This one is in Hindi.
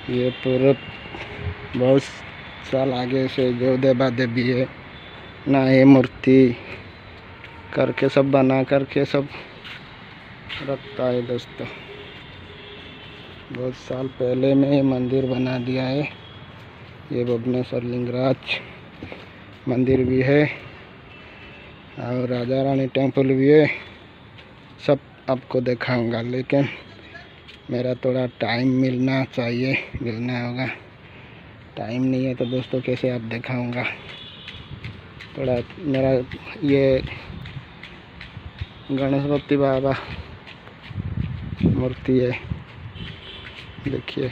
ये पूरा बहुत साल आगे से जो देवा देवी है ना, ये मूर्ति करके सब बना करके सब रखता है दोस्तों। बहुत साल पहले में ये मंदिर बना दिया है। ये भुवनेश्वर लिंगराज मंदिर भी है और राजा रानी टेम्पल भी है। सब आपको दिखाऊंगा, लेकिन मेरा थोड़ा टाइम मिलना होगा। टाइम नहीं है तो दोस्तों कैसे आप दिखाऊंगा। थोड़ा मेरा ये गणपति बाबा मूर्ति है, देखिए।